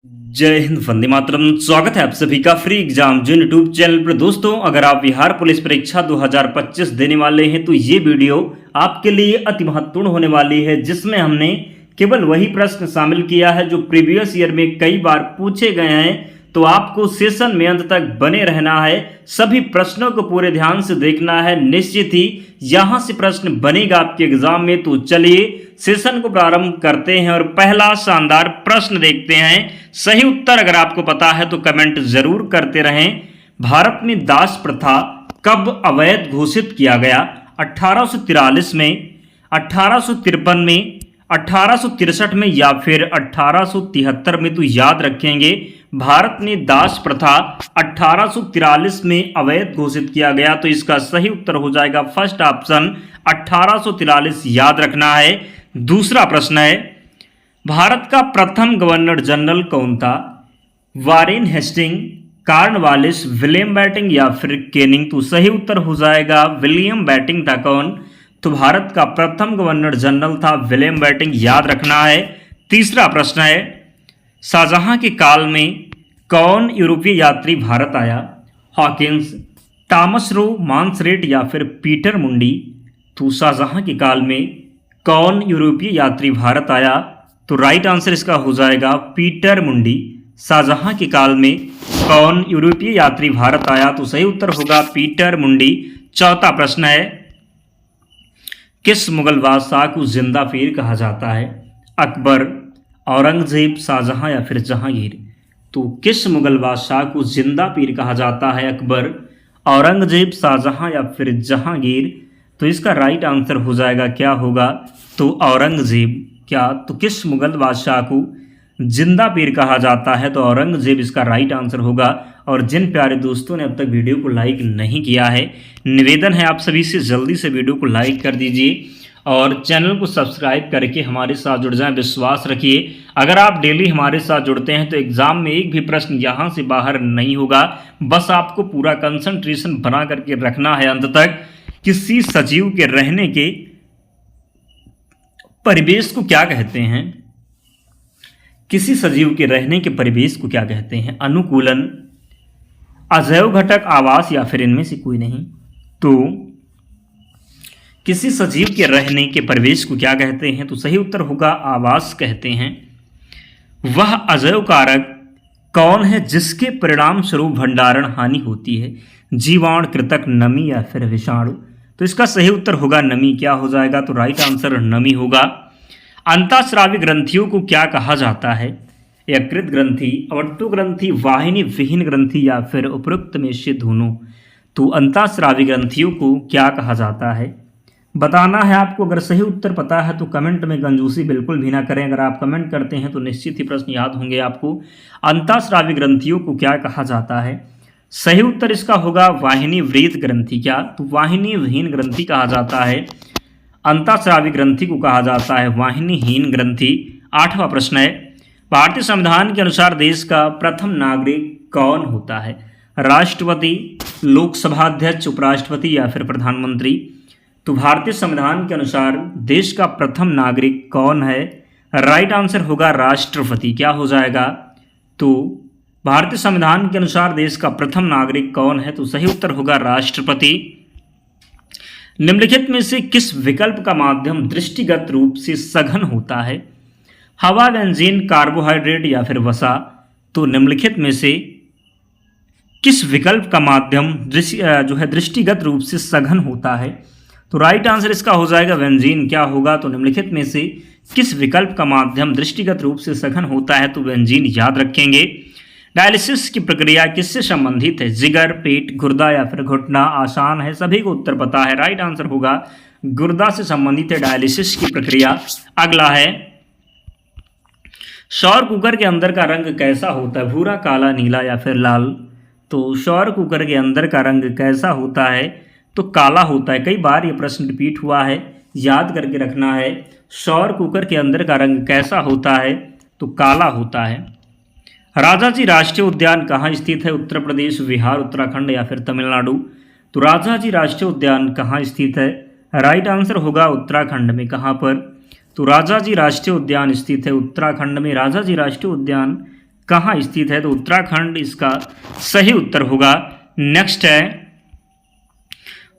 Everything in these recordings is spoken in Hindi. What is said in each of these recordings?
जय हिंद, वंदे मातरम। स्वागत है आप सभी का फ्री एग्जाम जो यूट्यूब चैनल पर। दोस्तों, अगर आप बिहार पुलिस परीक्षा 2025 देने वाले हैं तो ये वीडियो आपके लिए अति महत्वपूर्ण होने वाली है, जिसमें हमने केवल वही प्रश्न शामिल किया है जो प्रीवियस ईयर में कई बार पूछे गए हैं। तो आपको सेशन में अंत तक बने रहना है, सभी प्रश्नों को पूरे ध्यान से देखना है। निश्चित ही यहां से प्रश्न बनेगा आपके एग्जाम में। तो चलिए सेशन को प्रारंभ करते हैं और पहला शानदार प्रश्न देखते हैं। सही उत्तर अगर आपको पता है तो कमेंट जरूर करते रहें। भारत में दास प्रथा कब अवैध घोषित किया गया? 1843 में, 1853 में, 1863 में या फिर 1873 में? तो याद रखेंगे, भारत ने दास प्रथा 1843 में अवैध घोषित किया गया। तो इसका सही उत्तर हो जाएगा फर्स्ट ऑप्शन 1843। याद रखना है। दूसरा प्रश्न है, भारत का प्रथम गवर्नर जनरल कौन था? Warren Hastings, Cornwallis, William Bentinck या फिर केनिंग? तो सही उत्तर हो जाएगा विलियम बेटिंग था। कौन? तो भारत का प्रथम गवर्नर जनरल था विलियम बेटिंग। याद रखना है। तीसरा प्रश्न है, शाहजहां के काल में कौन यूरोपीय यात्री भारत आया? हॉकिंस, टॉमस रो, मांसरेट या फिर पीटर मुंडी? तो शाहजहां के काल में कौन यूरोपीय यात्री भारत आया? तो राइट आंसर इसका हो जाएगा पीटर मुंडी। शाहजहां के काल में कौन यूरोपीय यात्री भारत आया? तो सही उत्तर होगा पीटर मुंडी। चौथा प्रश्न है, किस मुगल बादशाह को जिंदा पीर कहा जाता है? अकबर, औरंगजेब, शाहजहां या फिर जहांगीर? तो किस मुगल बादशाह को जिंदा पीर कहा जाता है? अकबर, औरंगजेब, शाहजहां या फिर जहांगीर? तो इसका राइट आंसर हो जाएगा, क्या होगा? तो औरंगजेब। क्या? तो किस मुगल बादशाह को जिंदा पीर कहा जाता है? तो औरंगजेब इसका राइट आंसर होगा। और जिन प्यारे दोस्तों ने अब तक वीडियो को लाइक नहीं किया है, निवेदन है आप सभी से जल्दी से वीडियो को लाइक कर दीजिए और चैनल को सब्सक्राइब करके हमारे साथ जुड़ जाएं। विश्वास रखिए, अगर आप डेली हमारे साथ जुड़ते हैं तो एग्जाम में एक भी प्रश्न यहाँ से बाहर नहीं होगा। बस आपको पूरा कंसंट्रेशन बना करके रखना है अंत तक। किसी सजीव के रहने के परिवेश को क्या कहते हैं? किसी सजीव के रहने के परिवेश को क्या कहते हैं? अनुकूलन, अजैव घटक, आवास या फिर इनमें से कोई नहीं? तो किसी सजीव के रहने के परिवेश को क्या कहते हैं? तो सही उत्तर होगा आवास कहते हैं। वह अजैव कारक कौन है जिसके परिणाम स्वरूप भंडारण हानि होती है? जीवाणु, कृंतक, नमी या फिर विषाणु? तो इसका सही उत्तर होगा नमी। क्या हो जाएगा? तो राइट आंसर नमी होगा। अंतःस्रावी ग्रंथियों को क्या कहा जाता है? यकृत ग्रंथि, अवट्टु ग्रंथि, वाहिनी विहीन ग्रंथि या फिर उपरोक्त में से दोनों? तो अंतःस्रावी ग्रंथियों को क्या कहा जाता है बताना है आपको। अगर सही उत्तर पता है तो कमेंट में कंजूसी बिल्कुल भी ना करें। अगर आप कमेंट करते हैं तो निश्चित ही प्रश्न याद होंगे आपको। अंतःस्रावी ग्रंथियों को क्या कहा जाता है? सही उत्तर इसका होगा वाहिनी वृत्त ग्रंथि। क्या? तो वाहिनी विहीन ग्रंथि कहा जाता है। अंतःस्रावी ग्रंथि को कहा जाता है वाहिनीहीन ग्रंथि। आठवां प्रश्न है, भारतीय संविधान के अनुसार देश का प्रथम नागरिक कौन होता है? राष्ट्रपति, लोकसभा अध्यक्ष, उपराष्ट्रपति या फिर प्रधानमंत्री? तो भारतीय संविधान के अनुसार देश का प्रथम नागरिक कौन है? राइट आंसर होगा राष्ट्रपति। क्या हो जाएगा? तो भारतीय संविधान के अनुसार देश का प्रथम नागरिक कौन है? तो सही उत्तर होगा राष्ट्रपति। निम्नलिखित में से किस विकल्प का माध्यम दृष्टिगत रूप से सघन होता है? हवा, बेंजीन, कार्बोहाइड्रेट या फिर वसा? तो निम्नलिखित में से किस विकल्प का माध्यम दृष्टिगत रूप से सघन होता है? तो राइट आंसर इसका हो जाएगा बेंजीन। क्या होगा? तो निम्नलिखित में से किस विकल्प का माध्यम दृष्टिगत रूप से सघन होता है? तो बेंजीन। याद रखेंगे। डायलिसिस की प्रक्रिया किससे संबंधित है? जिगर, पेट, गुर्दा या फिर घुटना? आसान है, सभी को उत्तर पता है। राइट आंसर होगा गुर्दा से संबंधित है डायलिसिस की प्रक्रिया। अगला है, सौर कुकर के अंदर का रंग कैसा होता है? भूरा, काला, नीला या फिर लाल? तो सौर कुकर के अंदर का रंग कैसा होता है? तो काला होता है। कई बार ये प्रश्न रिपीट हुआ है, याद करके रखना है। सौर कुकर के अंदर का रंग कैसा होता है? तो काला होता है। राजाजी राष्ट्रीय उद्यान कहाँ स्थित है? उत्तर प्रदेश, बिहार, उत्तराखंड या फिर तमिलनाडु? तो राजाजी राष्ट्रीय उद्यान कहाँ स्थित है? राइट आंसर होगा उत्तराखंड में। कहाँ पर? तो राजाजी राष्ट्रीय उद्यान स्थित है उत्तराखंड में। राजाजी राष्ट्रीय उद्यान कहाँ स्थित है? तो उत्तराखंड इसका सही उत्तर होगा। नेक्स्ट है,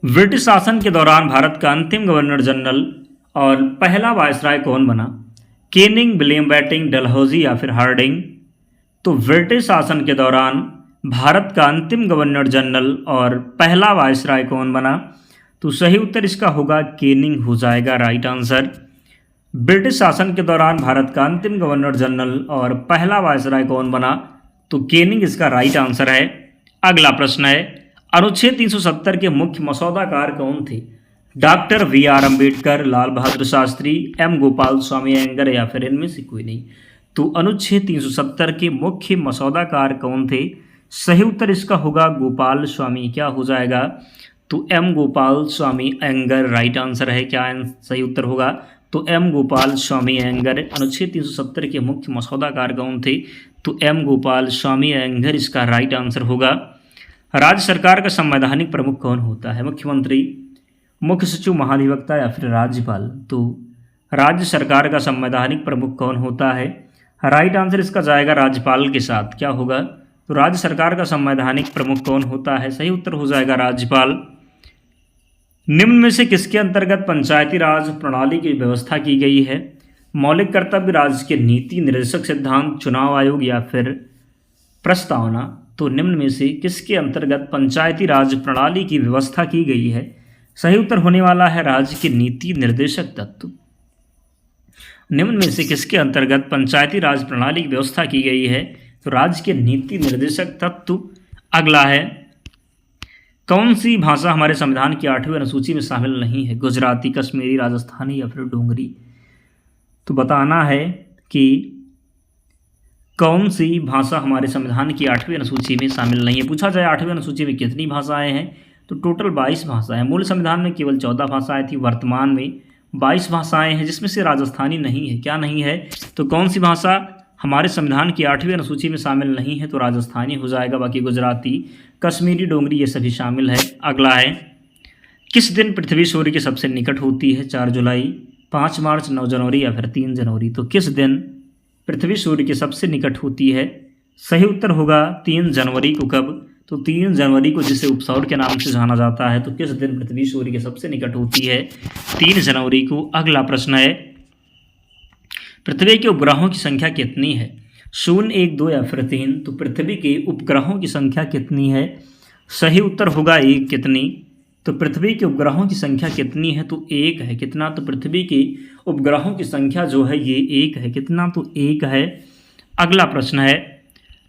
ब्रिटिश शासन के दौरान भारत का अंतिम गवर्नर जनरल और पहला वायसराय कौन बना? केनिंग, विलियम बेंटिंक, डलहौजी या फिर हार्डिंग? तो ब्रिटिश शासन के दौरान भारत का अंतिम गवर्नर जनरल और पहला वायसराय कौन बना? तो सही उत्तर इसका होगा केनिंग हो जाएगा राइट आंसर। ब्रिटिश शासन के दौरान भारत का अंतिम गवर्नर जनरल और पहला वायसराय कौन बना? तो केनिंग इसका राइट आंसर है। अगला प्रश्न है, अनुच्छेद 370 के मुख्य मसौदाकार कौन थे? Doctor V R. Ambedkar, Lal Bahadur Shastri, M. Gopal Swami Ayyangar या फिर इनमें से कोई नहीं? तो अनुच्छेद 370 के मुख्य मसौदाकार कौन थे? सही उत्तर इसका होगा गोपाल स्वामी। क्या हो जाएगा? तो M. Gopal Swami Iyengar right answer है। क्या सही उत्तर होगा? तो एम. गोपाल स्वामी अयंगर। अनुच्छेद 370 के मुख्य मसौदाकार कौन थे? तो एम. गोपाल स्वामी अयंगर इसका राइट आंसर होगा। राज्य सरकार का संवैधानिक प्रमुख कौन होता है? मुख्यमंत्री, मुख्य सचिव, महाधिवक्ता या फिर राज्यपाल? तो राज्य सरकार का संवैधानिक प्रमुख कौन होता है? राइट आंसर इसका जाएगा राज्यपाल के साथ। क्या होगा? तो राज्य सरकार का संवैधानिक प्रमुख कौन होता है? सही उत्तर हो जाएगा राज्यपाल। निम्न में से किसके अंतर्गत पंचायती राज प्रणाली की व्यवस्था की गई है? मौलिक कर्तव्य, राज्य के नीति निर्देशक सिद्धांत, चुनाव आयोग या फिर प्रस्तावना? तो निम्न में से किसके अंतर्गत पंचायती राज प्रणाली की व्यवस्था की गई है? सही उत्तर होने वाला है राज्य के नीति निर्देशक तत्व। निम्न में से किसके अंतर्गत पंचायती राज प्रणाली की व्यवस्था की गई है? तो राज्य के नीति निर्देशक तत्व। अगला है, कौन सी भाषा हमारे संविधान की 8वीं अनुसूची में शामिल नहीं है? गुजराती, कश्मीरी, राजस्थानी या फिर डोगरी? तो बताना है कि कौन सी भाषा हमारे संविधान की 8वीं अनुसूची में शामिल नहीं है। पूछा जाए 8वीं अनुसूची में कितनी भाषाएं हैं, तो टोटल 22 भाषाएं। मूल संविधान में केवल 14 भाषाएं थी, वर्तमान में 22 भाषाएं हैं, जिसमें से राजस्थानी नहीं है। क्या नहीं है? तो कौन सी भाषा हमारे संविधान की 8वीं अनुसूची में शामिल नहीं है? तो राजस्थानी हो जाएगा। बाकी गुजराती, कश्मीरी, डोगरी ये सभी शामिल है। अगला है, किस दिन पृथ्वी सूर्य के सबसे निकट होती है? 4 जुलाई, 5 मार्च, 9 जनवरी या फिर 3 जनवरी? तो किस दिन पृथ्वी सूर्य के सबसे निकट होती है? सही उत्तर होगा 3 जनवरी को। कब? तो 3 जनवरी को, जिसे उपसौर के नाम से जाना जाता है। तो किस दिन पृथ्वी सूर्य के सबसे निकट होती है? 3 जनवरी को। अगला प्रश्न है, पृथ्वी के उपग्रहों की संख्या कितनी है? 0, 1, 2 या फिर 3? तो पृथ्वी के उपग्रहों की संख्या कितनी है? सही उत्तर होगा 1। कितनी? तो पृथ्वी के उपग्रहों की संख्या कितनी है? तो 1 है। कितना? तो पृथ्वी के उपग्रहों की संख्या जो है ये 1 है। कितना? तो 1 है। अगला प्रश्न है,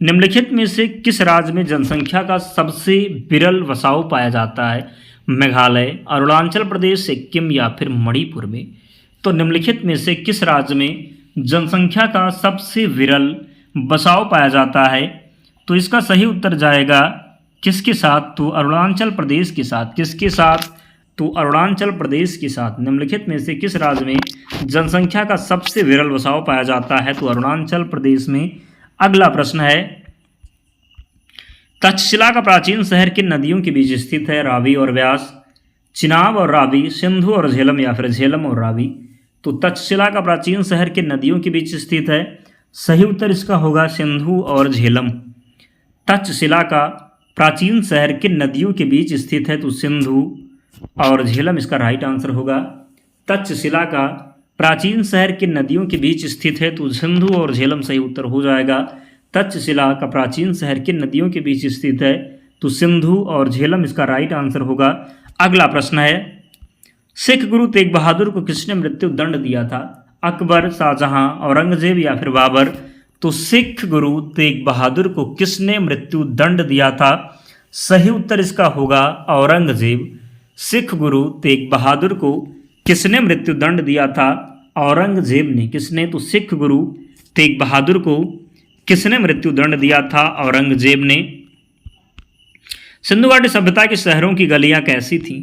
निम्नलिखित में से किस राज्य में जनसंख्या का सबसे विरल बसाव पाया जाता है? मेघालय, अरुणाचल प्रदेश, सिक्किम या फिर मणिपुर में? तो निम्नलिखित में से किस राज्य में जनसंख्या का सबसे विरल बसाव पाया जाता है? तो इसका सही उत्तर जाएगा किसके साथ? तो अरुणाचल प्रदेश के साथ। किसके साथ? तो अरुणाचल प्रदेश के साथ। निम्नलिखित में से किस राज्य में जनसंख्या का सबसे विरल बसाव पाया जाता है? तो अरुणाचल प्रदेश में। अगला प्रश्न है, तक्षशिला का प्राचीन शहर किन नदियों के बीच स्थित है? रावी और व्यास, चिनाब और रावी, सिंधु और झेलम या फिर झेलम और रावी? तो तक्षशिला का प्राचीन शहर किन नदियों के बीच स्थित है? सही उत्तर इसका होगा सिंधु और झेलम। तक्षशिला का प्राचीन शहर किन नदियों के बीच स्थित है? तो सिंधु और झेलम इसका राइट आंसर होगा। तक्षशिला का प्राचीन शहर किन नदियों के बीच स्थित है? तो सिंधु और झेलम सही उत्तर हो जाएगा। तक्षशिला का प्राचीन शहर किन नदियों के बीच स्थित है? तो सिंधु और झेलम इसका राइट आंसर होगा। अगला प्रश्न है, सिख गुरु तेग बहादुर को किसने मृत्यु दंड दिया था? अकबर, शाहजहां, औरंगजेब या फिर बाबर? तो सिख गुरु तेग बहादुर को किसने मृत्यु दंड दिया था? सही उत्तर इसका होगा औरंगजेब। सिख गुरु तेग बहादुर को किसने मृत्यु दंड दिया था? औरंगजेब ने। किसने? तो सिख गुरु तेग बहादुर को किसने मृत्यु दंड दिया था? औरंगजेब ने। सिंधु घाटी सभ्यता के शहरों की गलियां कैसी थीं?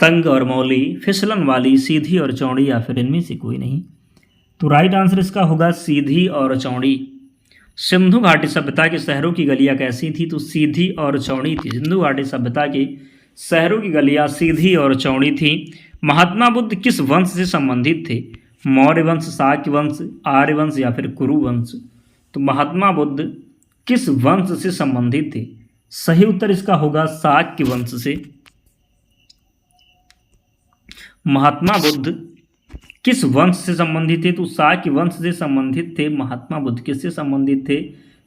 तंग और मौली, फिसलन वाली, सीधी और चौड़ी या फिर इनमें से कोई नहीं? तो राइट आंसर इसका होगा सीधी और चौड़ी। सिंधु घाटी सभ्यता के शहरों की गलियां कैसी थी? तो सीधी और चौड़ी थी। सिंधु घाटी सभ्यता के शहरों की गलियां सीधी और चौड़ी थी। महात्मा बुद्ध किस वंश से संबंधित थे? मौर्य वंश, शाक्य वंश, आर्य वंश या फिर कुरु वंश? तो महात्मा बुद्ध किस वंश से संबंधित थे? सही उत्तर इसका होगा शाक्य वंश से। महात्मा बुद्ध किस वंश से संबंधित थे? तो शाक्य वंश से संबंधित थे महात्मा बुद्ध। किससे संबंधित थे?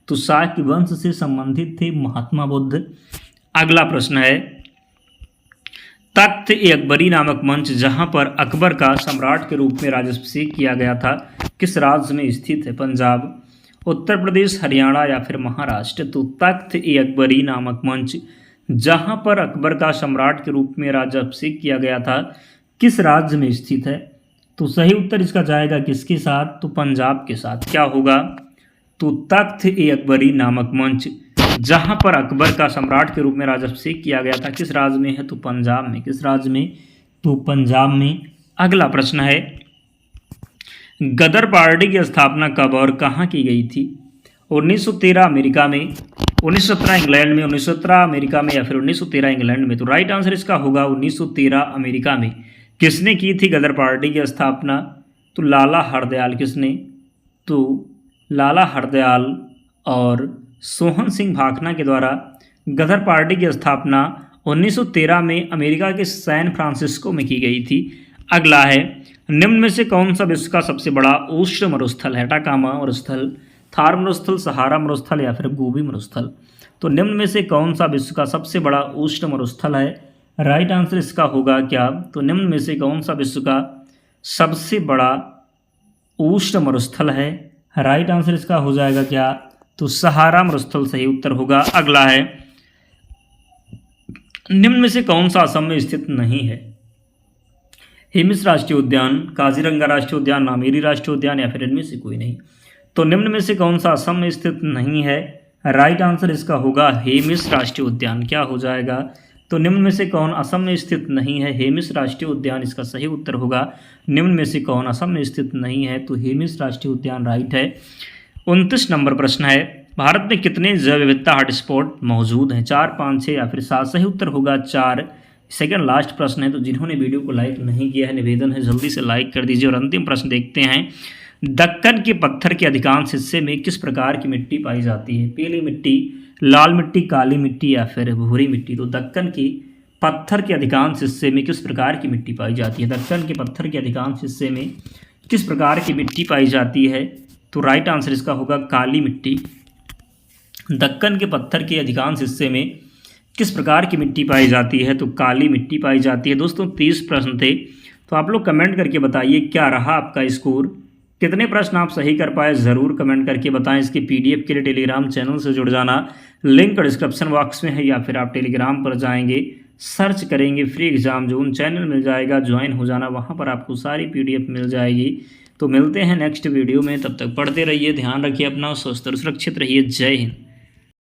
तो शाक्य वंश से संबंधित थे महात्मा बुद्ध। अगला प्रश्न है, तख्त ए अकबरी नामक मंच जहां पर अकबर का सम्राट के रूप में राज्याभिषेक किया गया था, किस राज्य में स्थित है? पंजाब, उत्तर प्रदेश, हरियाणा या फिर महाराष्ट्र? तो तख्त ए अकबरी नामक मंच जहां पर अकबर का सम्राट के रूप में राज्याभिषेक किया गया था, किस राज्य में स्थित है? तो सही उत्तर इसका जाएगा किसके साथ? तो पंजाब के साथ। क्या होगा? तो तख्त ए अकबरी नामक मंच जहां पर अकबर का सम्राट के रूप में राज्याभिषेक किया गया था, किस राज्य में है? तो पंजाब में। किस राज्य में? तो पंजाब में। अगला प्रश्न है, गदर पार्टी की स्थापना कब और कहां की गई थी? 1913 अमेरिका में, 1917 इंग्लैंड में, 1917 अमेरिका में या फिर 1913 इंग्लैंड में? तो राइट आंसर इसका होगा 1913 अमेरिका में। किसने की थी गदर पार्टी की स्थापना? तो लाला हरदयाल। किसने? तो लाला हरदयाल और सोहन सिंह भाखना के द्वारा गदर पार्टी की स्थापना 1913 में अमेरिका के सैन फ्रांसिस्को में की गई थी। अगला है, निम्न में से कौन सा विश्व का सबसे बड़ा उष्ण मरुस्थल है? अटाकामा मरुस्थल, थार मरुस्थल, सहारा मरुस्थल या फिर गोबी मरुस्थल? तो निम्न में से कौन सा विश्व का सबसे बड़ा उष्ण मरुस्थल है? राइट आंसर इसका होगा क्या? तो निम्न में से कौन सा विश्व का सबसे बड़ा उष्ण मरुस्थल है? राइट आंसर इसका हो जाएगा क्या? तो सहारा मरुस्थल सही उत्तर होगा। अगला है, निम्न में से कौन सा असम में स्थित नहीं है? हिमिस राष्ट्रीय उद्यान, काजीरंगा राष्ट्रीय उद्यान, नामेरी राष्ट्रीय उद्यान या फिर इनमें से कोई नहीं? तो निम्न में से कौन सा असम में स्थित नहीं है? राइट आंसर इसका होगा हेमिस राष्ट्रीय उद्यान। क्या हो जाएगा? तो निम्न में से कौन असम में स्थित नहीं है? हेमिस राष्ट्रीय उद्यान इसका सही उत्तर होगा। निम्न में से कौन असम में स्थित नहीं है? तो हेमिस राष्ट्रीय उद्यान राइट है। 29 नंबर प्रश्न है, भारत में कितने जैव विविधता हॉटस्पॉट मौजूद हैं? 4, 5, 6 या फिर 7? सही उत्तर होगा 4। सेकंड लास्ट प्रश्न है, तो जिन्होंने वीडियो को लाइक नहीं किया है निवेदन है जल्दी से लाइक कर दीजिए। और अंतिम प्रश्न देखते हैं, दक्कन के पत्थर के अधिकांश हिस्से में किस प्रकार की मिट्टी पाई जाती है? पीली मिट्टी, लाल मिट्टी, काली मिट्टी या फिर भूरी मिट्टी? तो दक्कन की पत्थर के अधिकांश हिस्से में किस प्रकार की मिट्टी पाई जाती है? दक्कन के पत्थर के अधिकांश हिस्से में किस प्रकार की मिट्टी पाई जाती है? तो राइट आंसर इसका होगा काली मिट्टी। दक्कन के पत्थर के अधिकांश हिस्से में किस प्रकार की मिट्टी पाई जाती है? तो काली मिट्टी पाई जाती है। दोस्तों 30 प्रश्न थे, तो आप लोग कमेंट करके बताइए क्या रहा आपका स्कोर, कितने प्रश्न आप सही कर पाए, ज़रूर कमेंट करके बताएं। इसकी पीडीएफ के लिए टेलीग्राम चैनल से जुड़ जाना, लिंक डिस्क्रिप्शन बॉक्स में है, या फिर आप टेलीग्राम पर जाएंगे, सर्च करेंगे फ्री एग्जाम जोन, चैनल मिल जाएगा, ज्वाइन हो जाना, वहाँ पर आपको सारी पीडीएफ मिल जाएगी। तो मिलते हैं नेक्स्ट वीडियो में, तब तक पढ़ते रहिए, ध्यान रखिए अपना, स्वस्थ और सुरक्षित रहिए। जय हिंद।